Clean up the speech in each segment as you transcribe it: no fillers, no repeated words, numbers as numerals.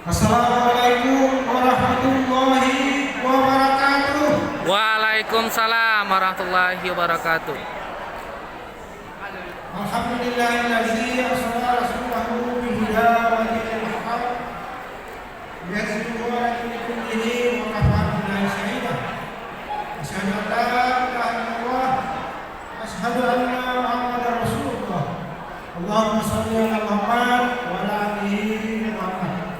Assalamualaikum warahmatullahi wabarakatuh. Waalaikumsalam warahmatullahi wabarakatuh. Alhamdulillahillazi arsala rasulahu bil huda wa dinil haq liyahdiya li kullihi wa kafa billahi shahida. Asyhadu an la ilaha illallah wa asyhadu anna Muhammadar Rasulullah. Allahumma shalli ala Muhammad wa ala alihi Muhammad.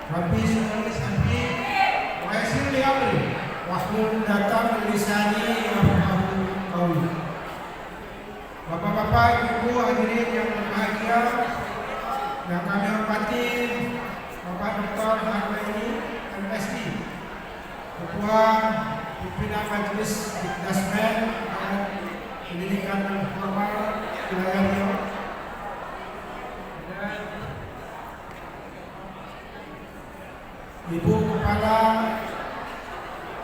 Rabbi shrah li sadri wa yassir li amri wahlul 'uqdatam min lisani yafqahu qawli. Bapak-bapak, ibu hadirin yang berbahagia, yang kami hormati, Bapak Dr. Harmaini MSD, Ketua Pimpinan Majelis Dikdasmen dan Pendidikan dan Formal Wilayah Riau, dan Ibu Kepala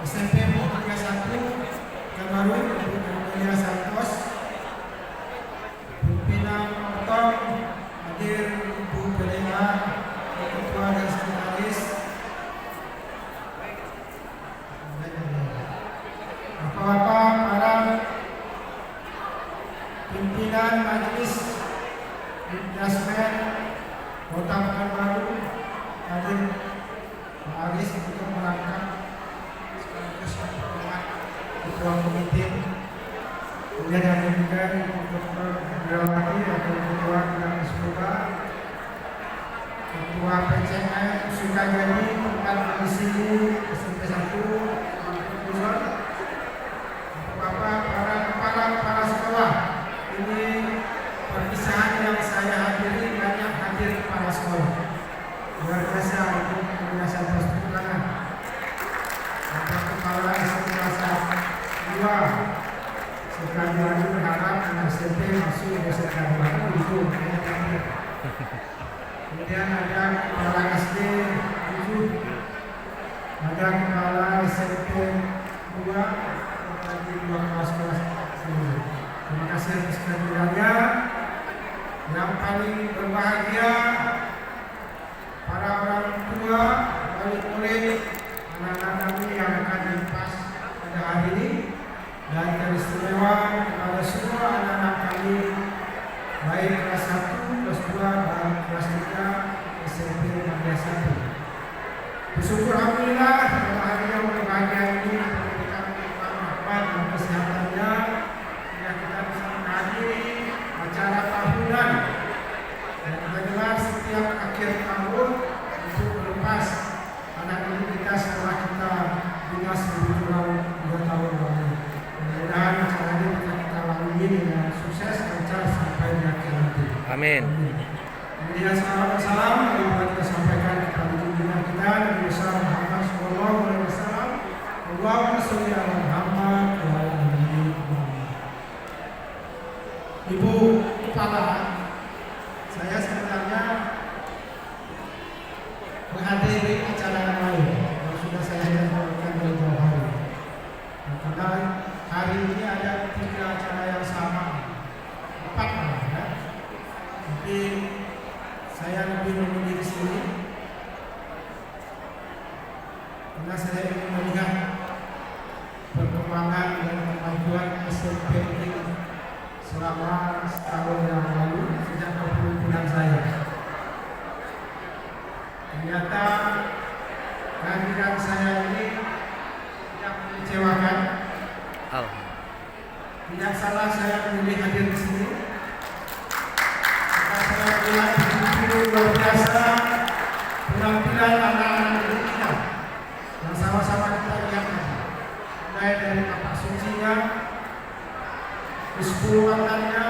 SMP Muhammadiyah 1 Kamarun, Ibu Muhammadiyah Santos, pimpinan Otom, hadir Ibu PDA, Ketua dan Sekretaris, Bapak-bapak, para pimpinan Majelis Dikdasmen Kota Pekanbaru, hadir Pak Aris untuk merangkap sekaligus Ketua Komite. Kemudian ada juga Dr. Indrawati atau Ketua Bidang Sekolah, Ketua PCM Sukajadi tempat kondisi SMP 1 Pusat, Bapak para kepala sekolah. Ini perpisahan yang saya hadiri, banyak hadir kepala sekolah. Luar biasa untuk penjelasan pertukaran. Bapak Kepala SMP kelas 2 sekarang lagi berharap anak SMP masuk ke sekolah itu. Kemudian ada kepala SD 7, ada kepala SMP 2, lagi 2 kelas-kelas. Terima kasih atas kehadirannya. Yang paling berbahagia para orang tua, wali murid, anak-anak kami yang akan dilepas pada hari ini. Dan teristimewa kepada semua anak-anak kami, baik kelas 1, kelas 2, dan kelas 3 SMP Muhammadiyah 1. Bersyukur alhamdulillah pada hari yang berbahagia ini pendidikan Muhammad dan kesehatannya, sehingga kita bisa menghadiri acara tahunan. Dan kita gelar setiap akhir tahun untuk melepas anak didik kita setelah kita dinas lebih kurang 2 tahun lalu. Mudah-mudahan acara ini bisa kita lalui dengan sukses lancar sampai di akhir nanti. Amin. Kemudian salam yang kita sampaikan kepada junjungan kita Nabi besar Muhammad Sallallahu Alaihi Wasallam. Allahumma sholli ala Muhammad wa ala ali Muhammad. Ibu Kepala, saya sebenarnya menghadiri acara yang lain yang sudah saya jadwalkan dari jauh hari. Karena hari ini ada 3 acara yang sama, 4 malah ya. Tapi saya lebih memilih di sini karena saya ingin melihat perkembangan dan kemajuan SMP ini selama setahun yang lalu sejak kepemimpinan saya. Ternyata kehadiran saya ini tidak mengecewakan. Tidak salah saya memilih hadir di sini. Karena saya melihat begitu luar biasa penampilan anak-anak didik kita yang sama-sama kita lihat tadi. Mulai dari tapak sucinya, kesepuluhannya,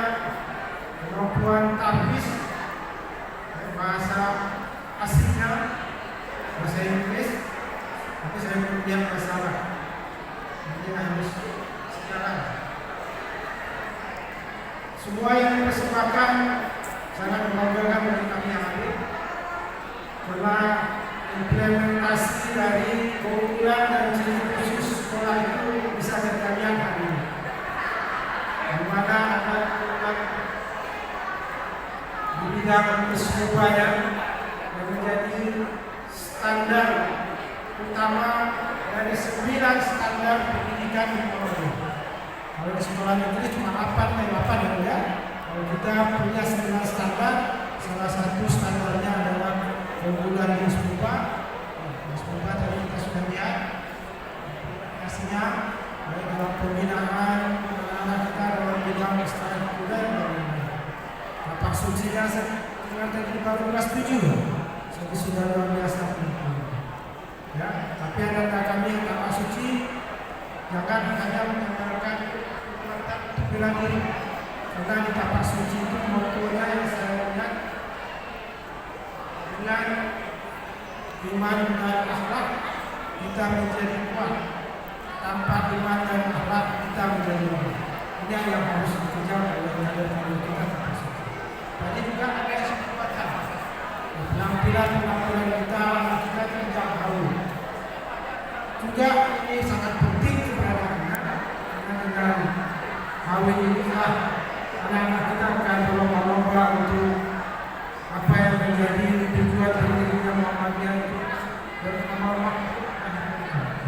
kemampuan tahfiz, bahasa aslinya, bahasa Inggris, tapi saya kemudian masalah. Jadi harus sekarang. Semua yang dipersembahkan sangat membanggakan bagi kami yang hadir, karena implementasi dari keunggulan dan ciri khusus sekolah itu bisa kita lihat hari ini. Di mana ada keunggulan di bidang kesehatan yang menjadi dari 9 standar pendidikan di Ponorogo. Kalau di sekolah negeri cuma 8 ya. Kalau kita punya 9 standar, salah satu standarnya adalah keunggulan di Sumba. Sumba tadi kita sudah lihat aplikasinya, baik dalam pembinaan anak-anak kita dalam bidang ekstrakurikuler dan lain-lain. Tapak sucinya saya tadi baru kelas 7, jadi sudah luar biasa. Ya, tapi ada kami yang tapak suci, jangan hanya mengandalkan kekuatan untuk bela diri. Karena di tapak suci itu motonya yang saya lihat dengan iman dan akhlak kita menjadi kuat. Tanpa iman dan akhlak kita menjadi lemah. Ini yang harus dikejar oleh kita tapak suci. Tadi juga ada kekuatan. Penampilan kita tidak jauh. Juga ini sangat penting keberadaannya, karena dengan kawin ini anak-anak kita akan berlomba-lomba untuk apa yang menjadi tujuan dirinya Muhammadiyah itu,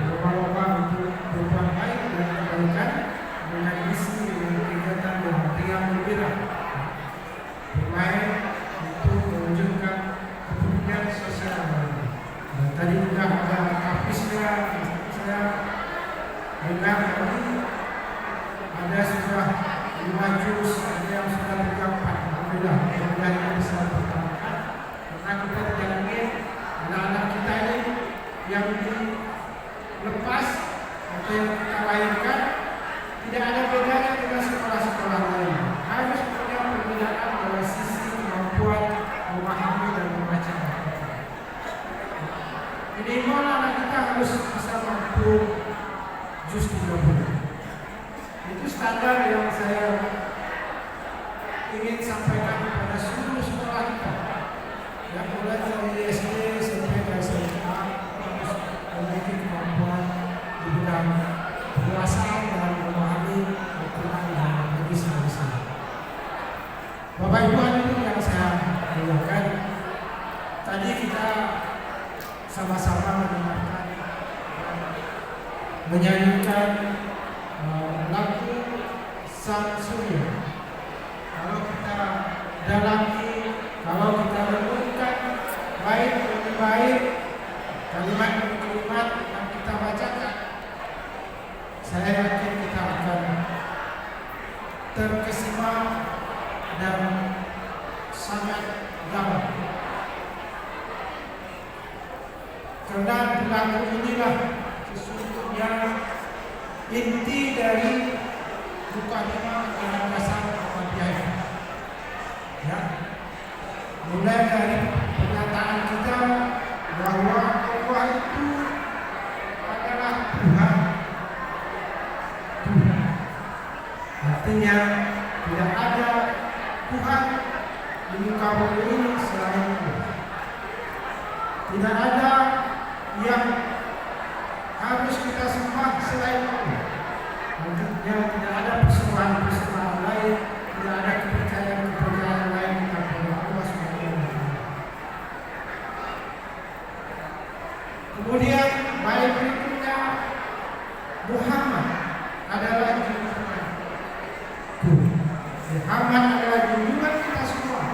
berlomba-lomba untuk berbuat baik dan kebaikan dengan isi dengan kegiatan dan riang gembira, bermain untuk menunjukkan kepedulian sosial. Dan tadi juga ada kapisnya, saya dengar tadi ada sudah 5 juz, ada yang sudah 3-4. Alhamdulillah, mudah-mudahan bisa bertahan. Karena kita tidak ingin anak-anak kita ini yang dilepas atau yang kita lahirkan tidak ada bedanya dengan sekolah-sekolah lain. Harus punya perbedaan dari sisi kemampuan memahami dan membaca. Minimal anak kita harus bisa mampu juz 30. Itu standar yang saya ingin sampaikan kepada seluruh sekolah kita. Yang mulai dari SD sampai ke SMA harus memiliki kemampuan di bidang perasaan dan memahami Al-Quran dan hadis-hadis. Bapak Ibu hadirin yang saya muliakan, tadi kita sama-sama mendengarkan menyanyikan lagu Sang Surya. Kalau kita dalami, kalau kita renungkan baik demi baik kalimat demi kalimat yang kita bacakan, saya yakin kita akan terkesima dan sangat dalam. Karena di lagu inilah sesungguhnya inti dari mukadimah dan dasar Muhammadiyah. Ya, mulai dari pernyataan kita bahwa Allah itu adalah Tuhan. Artinya tidak ada Tuhan di muka bumi ini selain Allah. Tidak ada yang harus kita sembah selain Allah. Artinya tidak ada persembahan lain, tidak ada kepercayaan lain kepada Allah Subhanahu wa Ta'ala. Kemudian baik berikutnya Muhammad adalah junjungan. Muhammad adalah junjungan kita semua.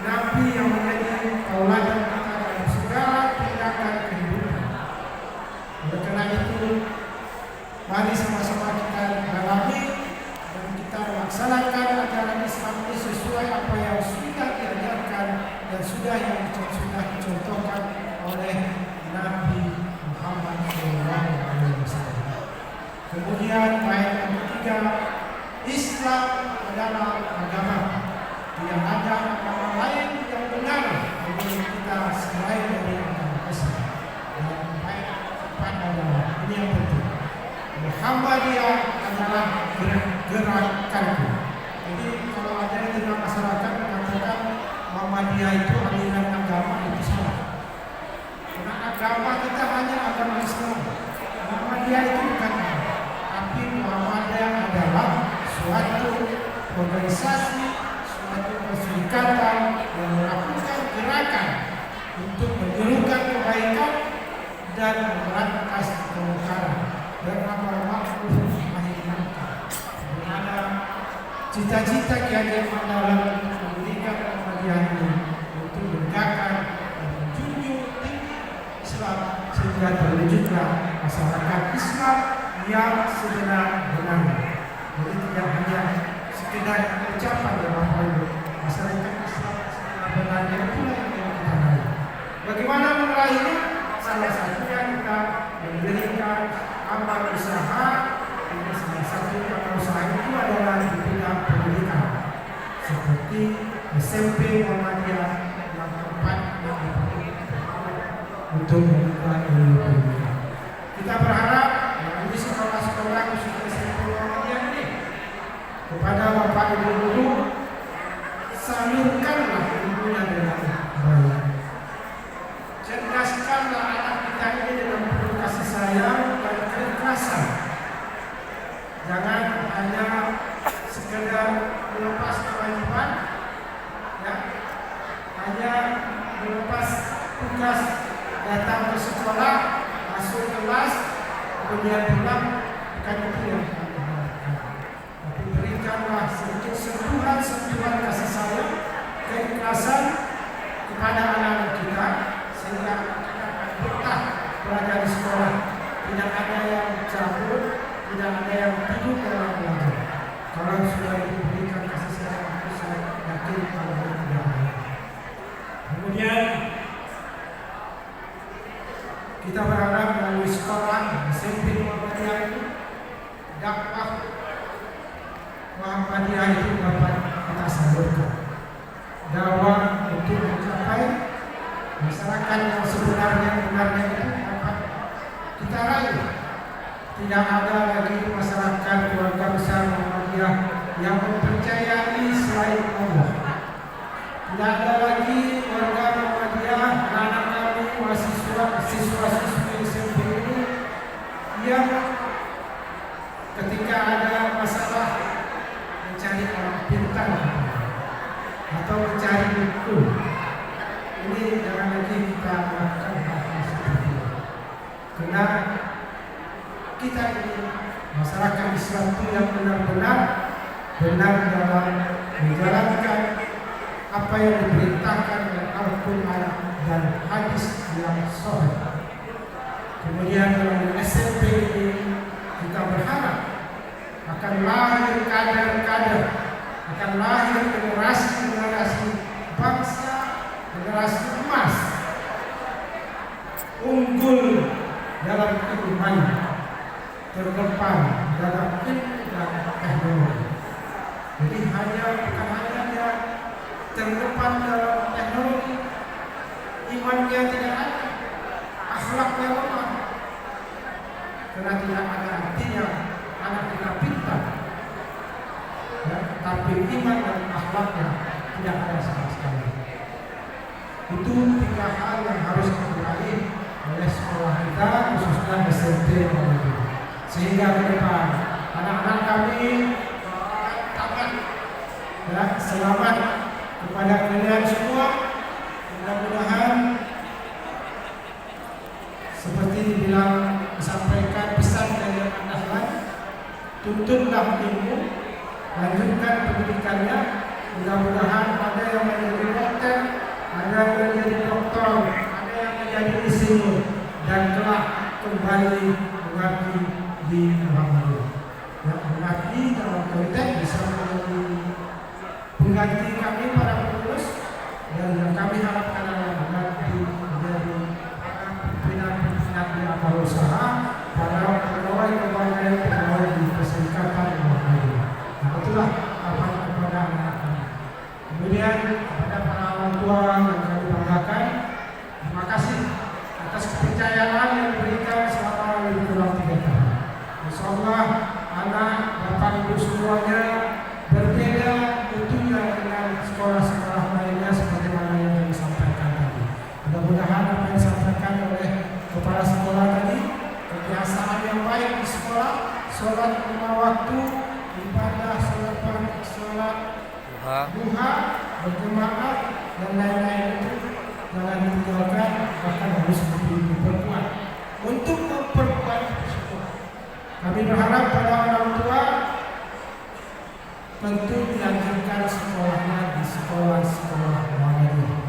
Nabi yang menjadi tauladan kita dalam segala tindakan kehidupan. Oleh karena itu, mari sama-sama kita dalami dan kita laksanakan ajaran Islam ini sesuai apa yang sudah diajarkan dan sudah dicontohkan oleh Nabi Muhammad SAW. Kemudian ayat yang ketiga, Islam adalah agama. Tidak ada agama lain yang benar bagi kita selain dari agama Islam. Dan ayat keempat adalah ini yang penting. Muhammadiyah adalah gerakanku. Jadi kalau ada yang di masyarakat mengatakan Muhammadiyah itu aliran agama, itu salah. Karena agama kita hanya agama Islam. Muhammadiyah itu bukan agama, tapi Muhammadiyah adalah suatu organisasi, suatu perserikatan yang melakukan gerakan untuk menyerukan kebaikan dan memberantas kemungkaran dan amar ma'ruf nahi munkar. Bagaimana cita-cita Kiai Mandala untuk mendirikan Muhammadiyah ini untuk menegakkan dan menjunjung tinggi Islam sehingga terwujudlah masyarakat Islam yang sebenar-benarnya. Jadi tidak hanya sekedar ucapan ya Bapak Ibu, masyarakat Islam sebenar-benarnya itulah yang kita raih. Bagaimana meraihnya? Salah satunya kita mendirikan amal usaha. Ini salah satu amal usaha itu adalah di bidang pendidikan, seperti SMP Muhammadiyah yang tempat yang untuk membuka ilmu pendidikan. Kita berharap melalui sekolah-sekolah khususnya SMP Muhammadiyah ini kepada Bapak Ibu guru, salurkanlah ilmunya dengan baik. Cerdaskanlah anak kita ini dengan penuh kasih sayang dan keikhlasan. Jangan hanya sekedar melepas kewajiban, ya, hanya melepas tugas datang ke sekolah, masuk kelas, kemudian pulang, bukan itu yang kami harapkan. Tapi berikanlah sedikit sentuhan kasih sayang, keikhlasan kepada anak-anak kita, sehingga kita akan betah belajar di sekolah. Tidak ada yang cabut, tidak ada yang tidur dalam belajar. Kalau sudah diberikan kasih sayang, itu saya yakin kalau tidak ada. Kemudian kita berharap melalui sekolah SMP Muhammadiyah itu dakwah Muhammadiyah itu dapat kita salurkan. Dakwah untuk mencapai masyarakat yang sebenarnya itu dapat kita raih. Tidak ada lagi masyarakat keluarga besar Muhammadiyah yang mempercayai selain Allah. Tidak ada lagi warga Muhammadiyah, anak kami, siswa-siswi SMP ini yang ketika ada masalah mencari orang pintar atau mencari buku. Ini jangan lagi kita lakukan hal seperti ini. Karena kita ini masyarakat Islam itu yang benar dalam menjalankan apa yang diperintahkan oleh Al-Quran dan hadis yang sahih. Kemudian dalam SMP ini kita berharap akan lahir kader-kader, akan lahir generasi bangsa, generasi emas unggul dalam iman, terdepan dalam ilmu dan teknologi. Jadi bukan hanya dia terdepan dalam teknologi, imannya tidak ada, akhlaknya lemah. Karena tidak ada artinya anak kita pintar, ya, tapi iman dan akhlaknya tidak ada sama sekali. Itu 3 hal yang harus diraih oleh sekolah kita, khususnya SMP Muhammadiyah. Sehingga ke depan anak-anak kami tamat, ya, selamat kepada kalian semua. Mudah-mudahan seperti disampaikan pesan dari Al-Dahlan, tuntutlah ilmu, lanjutkan pendidikannya. Mudah-mudahan ada yang menjadi dokter, ada yang menjadi doktor, ada yang menjadi insinyur, dan telah kembali mengabdi di Muhammadiyah. Yang mengabdi dalam konteks bisa menjadi pengganti kami para pengurus, dan yang kami harapkan adalah mengabdi menjadi pimpinan di amal usaha, para pegawai di Perserikatan Muhammadiyah. Nah, itulah apa kepada anak kami. Kemudian kepada para orang tua yang kami banggakan, terima kasih atas kepercayaan yang diberikan selama lebih kurang 3 tahun. Insyaallah anak bapak ibu semuanya berbeda tentunya dengan sekolah-sekolah lainnya sebagaimana yang disampaikan tadi. Mudah-mudahan apa yang disampaikan oleh kepala sekolah tadi, kebiasaan yang baik di sekolah, sholat 5 waktu, ibadah sholat pagi, sholat duha, berjemaah dan lain-lain itu jangan ditinggalkan, bahkan harus diperkuat. berharap pada orang tua tentu dilanjutkan sekolahnya di sekolah-sekolah Muhammadiyah.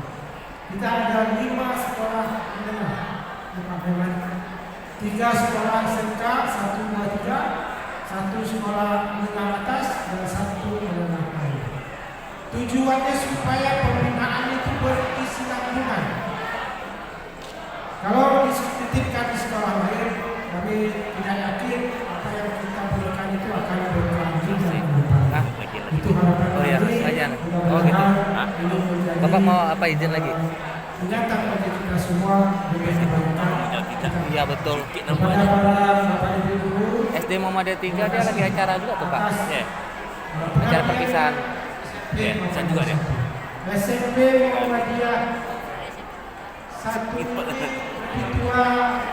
Kita ada 5 sekolah menengah di Pademangan, 3 sekolah SMK, 1, 2, 3, 1 sekolah menengah atas dan 1 menengah bawah. Tujuannya supaya pembinaan itu berkesinambungan. Kalau dititipkan di sekolah lain, kami tidak yakin apa yang kita berikan itu akan berkelanjutan ke depan. Itu harapan Oh iya, kami. ajan. Oh gitu. Mudah-mudahan ini menjadi, Bapak mau apa izin lagi? ingatan bagi kita semua demi kebaikan kita. Iya betul. Kepada para bapak ibu guru, SD Muhammadiyah 3 dia lagi acara juga tuh Pak. Iya. Acara perpisahan. Iya, saya juga deh. SMP Muhammadiyah 1 ini lebih tua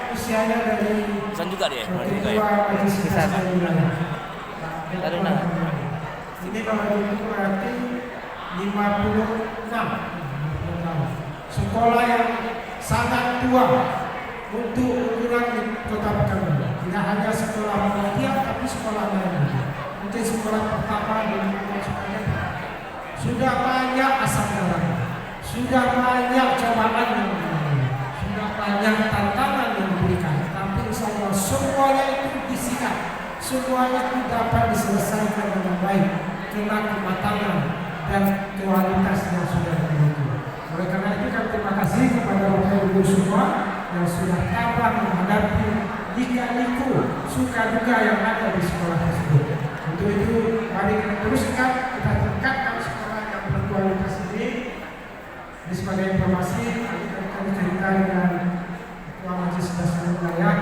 usianya dari Pesan juga dia. lebih tua Majelis Bisa. Kasta Wilayah. Taruna. Ini kalau itu berarti 56 sekolah yang sangat tua untuk ukuran di Kota Pekanbaru. Tidak hanya sekolah Muhammadiyah tapi sekolah lain. Mungkin sekolah pertama dan sebagainya. Sudah banyak asam garam, sudah banyak cobaan yang diberikan, sudah banyak tantangan yang diberikan. Tapi insya Allah semuanya itu disikat, semuanya itu dapat diselesaikan dengan baik karena kematangan dan kualitas yang sudah dimiliki. Oleh karena itu kami terima kasih kepada Bapak Ibu semua yang sudah tabah menghadapi lika-liku suka duka yang ada di sekolah tersebut. Untuk itu mari kita teruskan, kita tingkatkan sekolah yang berkualitas ini. Ini sebagai informasi kami cerita dengan Ketua Majelis Kasta Wilayah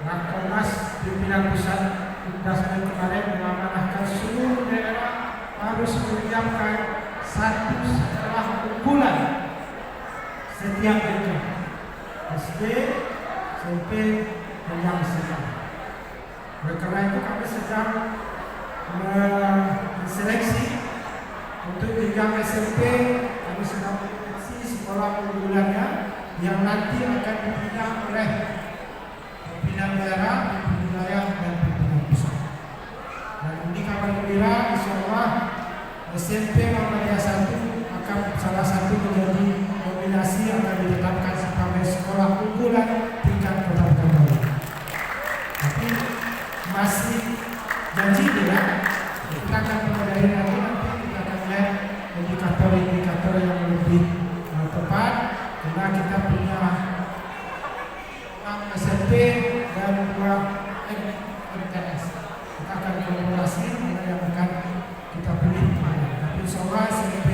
Rakornas pimpinan pusat Dasar kemarin mengamanahkan seluruh daerah harus menyiapkan 1 sekolah unggulan setiap daerah SD, SMP, dan yang sedang. Oleh karena itu kami sedang menseleksi untuk jenjang SMP. Kami sedang menyeleksi sekolah unggulannya yang nanti akan dibina oleh pimpinan daerah, pimpinan wilayah, dan pimpinan pusat. Dan ini kabar gembira, insya Allah SMP Muhammadiyah 1 akan salah satu menjadi nominasi yang akan ditetapkan sebagai sekolah unggulan tingkat Kota Pekanbaru. Tapi masih janji tidak, kita akan mempelajari lagi nanti kita akan lihat indikator-indikator yang lebih tepat karena kita punya SMP dan 2 MTS. Kita akan kolaborasi mana yang akan kita pilih mana. Tapi insya Allah SMP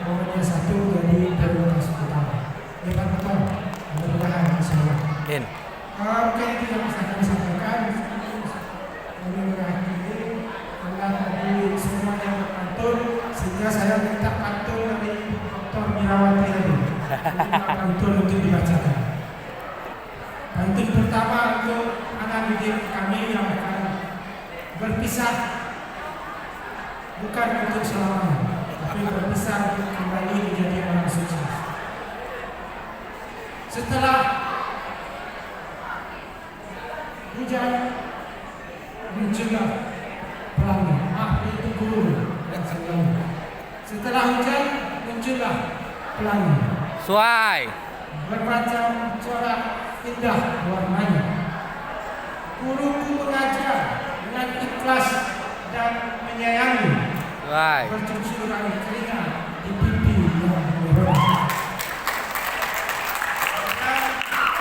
Muhammadiyah 1 jadi prioritas utama. Ya Pak Ketua, mudah-mudahan insya Allah. Oke, itu yang bisa kami sampaikan. Kami mengakhiri karena tadi semuanya berpantun, sehingga saya minta pantun dari Dr. Mirawati tadi. Pantun untuk dibacakan. Pantun pertama untuk anak didik kami yang akan berpisah, bukan untuk selamanya, tapi berpisah untuk kembali menjadi orang sukses. Setelah hujan muncullah pelangi. Itu guru dan sebagainya. Setelah hujan muncullah pelangi. Suai. Bermacam corak indah warnanya. Guruku mengajar dengan ikhlas dan menyayangi. Suai. Bercucuran keringat di pipi yang merah.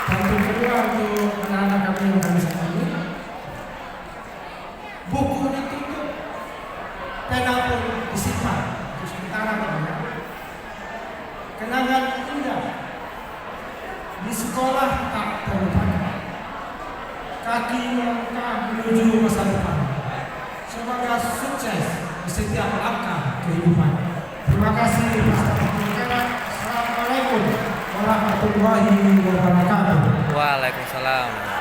Pantun kedua untuk anak-anak kami yang kami sayangi. Buku ditutup, pena pun disimpan untuk sementara saja. Kenangan indah di sekolah tak terlupakan. Kaki melangkah menuju masa depan. Semoga sukses di setiap langkah kehidupan. Terima kasih. Assalamualaikum warahmatullahi wabarakatuh. Waalaikumsalam.